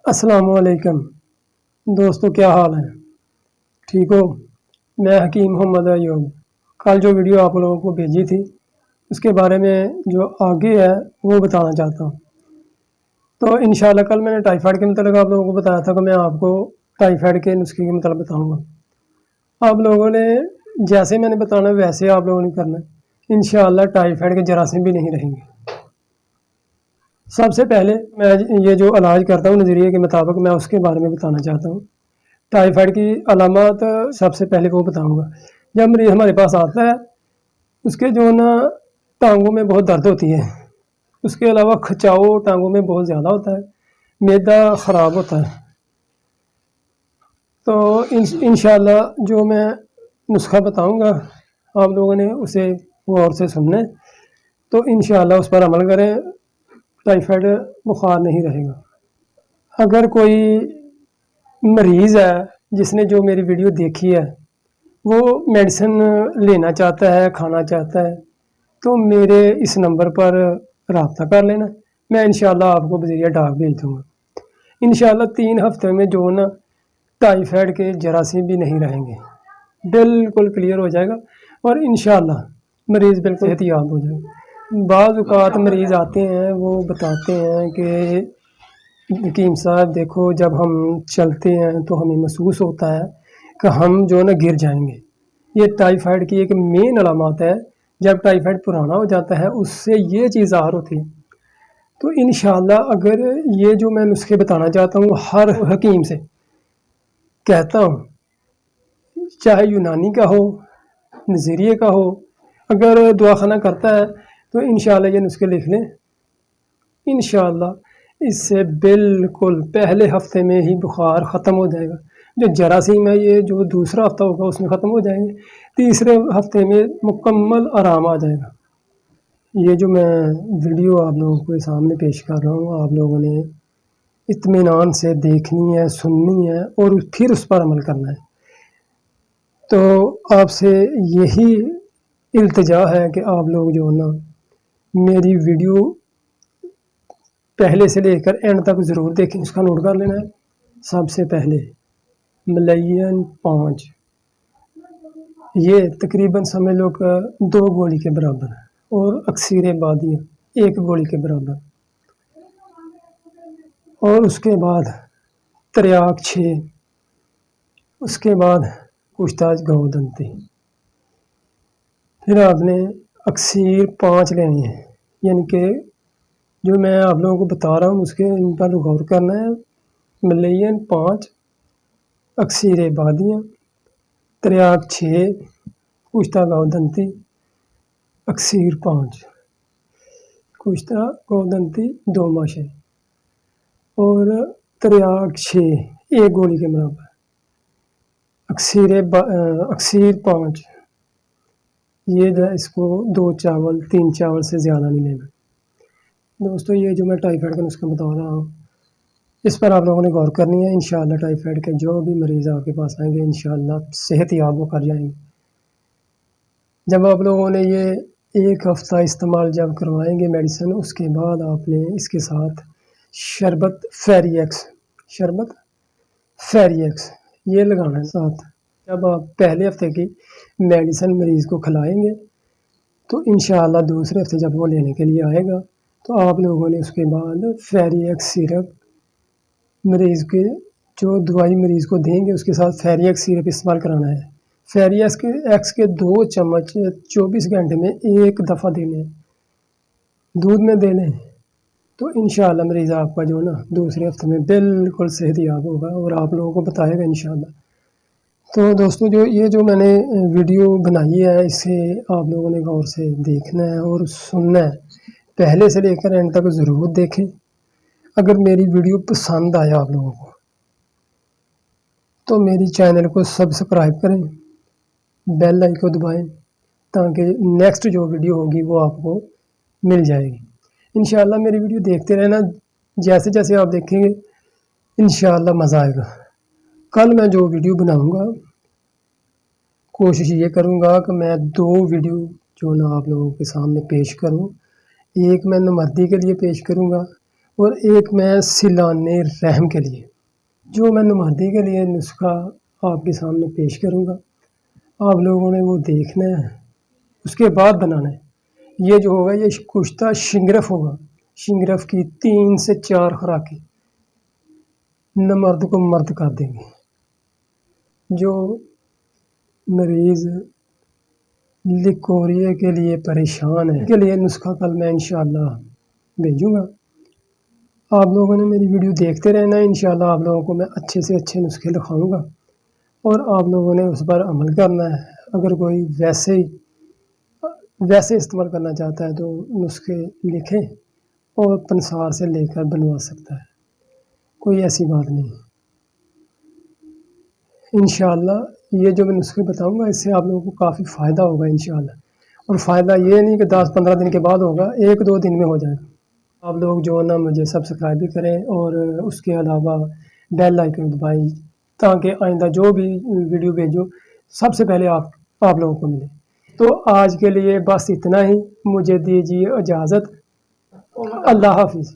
السلام علیکم دوستو، کیا حال ہے؟ ٹھیک ہو؟ میں حکیم محمد ایوب کل جو ویڈیو آپ لوگوں کو بھیجی تھی اس کے بارے میں جو آگے ہے وہ بتانا چاہتا ہوں۔ تو انشاءاللہ کل میں نے ٹائیفائڈ کے متعلق آپ لوگوں کو بتایا تھا کہ میں آپ کو ٹائیفائڈ کے نسخے کے متعلق بتاؤں گا۔ آپ لوگوں نے جیسے میں نے بتانا ویسے آپ لوگوں نے کرنا ہے، انشاءاللہ ٹائیفائڈ کے جراثیم بھی نہیں رہیں گے۔ سب سے پہلے میں یہ جو علاج کرتا ہوں نظریے کے مطابق میں اس کے بارے میں بتانا چاہتا ہوں۔ ٹائیفائڈ کی علامات سب سے پہلے وہ بتاؤں گا۔ جب مریض ہمارے پاس آتا ہے اس کے جو نا ٹانگوں میں بہت درد ہوتی ہے، اس کے علاوہ کھچاؤ ٹانگوں میں بہت زیادہ ہوتا ہے، معدہ خراب ہوتا ہے۔ تو انشاءاللہ جو میں نسخہ بتاؤں گا آپ لوگوں نے اسے غور سے سننا ہے، تو انشاءاللہ اس پر عمل کریں، ٹائیفائڈ بخار نہیں رہے گا۔ اگر کوئی مریض ہے جس نے جو میری ویڈیو دیکھی ہے وہ میڈیسن لینا چاہتا ہے، کھانا چاہتا ہے، تو میرے اس نمبر پر رابطہ کر لینا، میں انشاءاللہ آپ کو بذریعہ ڈاک بھیج دوں گا۔ انشاءاللہ 3 ہفتے میں جو نا ٹائیفائڈ کے جراثیم بھی نہیں رہیں گے، بالکل کلیئر ہو جائے گا، اور انشاءاللہ مریض بالکل صحت یاب ہو جائے گا۔ بعض اوقات مریض آتے ہیں وہ بتاتے ہیں کہ حکیم صاحب دیکھو، جب ہم چلتے ہیں تو ہمیں محسوس ہوتا ہے کہ ہم جو نا گر جائیں گے۔ یہ ٹائیفائڈ کی ایک مین علامات ہے۔ جب ٹائیفائڈ پرانا ہو جاتا ہے اس سے یہ چیز ظاہر ہوتی ہے۔ تو انشاءاللہ اگر یہ جو میں نسخے بتانا چاہتا ہوں ہر حکیم سے کہتا ہوں، چاہے یونانی کا ہو، نظریے کا ہو، اگر دواخانہ کرتا ہے تو انشاءاللہ یہ نسخے لکھ لیں، انشاءاللہ اس سے بالکل پہلے ہفتے میں ہی بخار ختم ہو جائے گا۔ جو جراثیم ہے یہ جو دوسرا ہفتہ ہوگا اس میں ختم ہو جائیں گے، تیسرے ہفتے میں مکمل آرام آ جائے گا۔ یہ جو میں ویڈیو آپ لوگوں کے سامنے پیش کر رہا ہوں آپ لوگوں نے اطمینان سے دیکھنی ہے، سننی ہے، اور پھر اس پر عمل کرنا ہے۔ تو آپ سے یہی التجا ہے کہ آپ لوگ جو نا میری ویڈیو پہلے سے لے کر اینڈ تک ضرور دیکھیں۔ اس کا نوٹ کر لینا ہے۔ سب سے پہلے ملین 5، یہ تقریباً سمجھ لو کہ 2 گولی کے برابر ہے، اور اکثیر بادیاں 1 گولی کے برابر، اور اس کے بعد تریاک 6، اس کے بعد کشتاج گودنتی، پھر آپ نے اکثیر 5 لینی ہے، یعنی کہ جو میں آپ لوگوں کو بتا رہا ہوں اس کے ان پر غور کرنا ہے۔ ملین 5، اکثیر بادیاں، تریاک 6، کشتا گودنتی، اکثیر 5، کشتا گودنتی 2 ماشے، اور تریاک 6 1 گولی کے برابر، اکثیر 5، یہ جو ہے اس کو 2 چاول 3 چاول سے زیادہ نہیں لینا۔ دوستو یہ جو میں ٹائیفائڈ کا نسخہ بتا رہا ہوں اس پر آپ لوگوں نے غور کرنی ہے۔ انشاءاللہ ٹائیفائڈ کے جو بھی مریض آپ کے پاس آئیں گے انشاءاللہ صحت یاب ہو کر جائیں گے۔ جب آپ لوگوں نے یہ 1 ہفتہ استعمال جب کروائیں گے میڈیسن، اس کے بعد آپ نے اس کے ساتھ شربت فیری ایکس یہ لگانا ہے ساتھ۔ جب آپ پہلے ہفتے کی میڈیسن مریض کو کھلائیں گے تو انشاءاللہ دوسرے ہفتے جب وہ لینے کے لیے آئے گا تو آپ لوگوں نے اس کے بعد فیری ایکس سیرپ مریض کے جو دوائی مریض کو دیں گے اس کے ساتھ فیری ایکس سیرپ استعمال کرانا ہے۔ فیری ایکس کے 2 چمچ 24 گھنٹے میں 1 دفعہ دینے ہیں، دودھ میں دے لیں، تو انشاءاللہ مریض آپ کا جو نا دوسرے ہفتے میں بالکل صحت یاب ہوگا اور آپ لوگوں کو بتائے گا انشاءاللہ۔ تو دوستو یہ جو میں نے ویڈیو بنائی ہے اسے آپ لوگوں نے غور سے دیکھنا ہے اور سننا ہے، پہلے سے لے کر اینڈ تک ضرور دیکھیں۔ اگر میری ویڈیو پسند آیا آپ لوگوں کو تو میری چینل کو سبسکرائب کریں، بیل آئیکن کو دبائیں تاکہ نیکسٹ جو ویڈیو ہوگی وہ آپ کو مل جائے گی۔ انشاءاللہ میری ویڈیو دیکھتے رہنا، جیسے جیسے آپ دیکھیں گے انشاءاللہ مزہ آئے گا۔ کل میں جو ویڈیو بناؤں گا کوشش یہ کروں گا کہ میں 2 ویڈیو جو نا آپ لوگوں کے سامنے پیش کروں۔ ایک میں نمردی کے لیے پیش کروں گا اور ایک میں سیلانِ رحم کے لیے، جو میں نمائندگی کے لیے نسخہ آپ کے سامنے پیش کروں گا، آپ لوگوں نے وہ دیکھنا ہے، اس کے بعد بنانا ہے۔ یہ جو ہوگا یہ کشتہ شنگرف ہوگا، شنگرف کی 3 سے 4 خوراکیں نہ مرد کو مرد کر دیں گے۔ جو مریض لیکوریا کے لیے پریشان ہے کے لیے نسخہ کل میں انشاءاللہ بھیجوں گا۔ آپ لوگوں نے میری ویڈیو دیکھتے رہنا ہے، انشاءاللہ آپ لوگوں کو میں اچھے سے اچھے نسخے لکھاؤں گا اور آپ لوگوں نے اس پر عمل کرنا ہے۔ اگر کوئی ویسے استعمال کرنا چاہتا ہے تو نسخے لکھیں اور پنسار سے لے کر بنوا سکتا ہے، کوئی ایسی بات نہیں۔ انشاءاللہ یہ جو میں نسخے بتاؤں گا اس سے آپ لوگوں کو کافی فائدہ ہوگا انشاءاللہ، اور فائدہ یہ نہیں کہ 10-15 دن کے بعد ہوگا، 1-2 دن میں ہو جائے گا۔ آپ لوگ جو ہے نا مجھے سبسکرائب بھی کریں اور اس کے علاوہ بیل آئیکن دبائیں تاکہ آئندہ جو بھی ویڈیو بھیجو سب سے پہلے آپ لوگوں کو ملے۔ تو آج کے لیے بس اتنا ہی، مجھے دیجیے اجازت، اللہ حافظ۔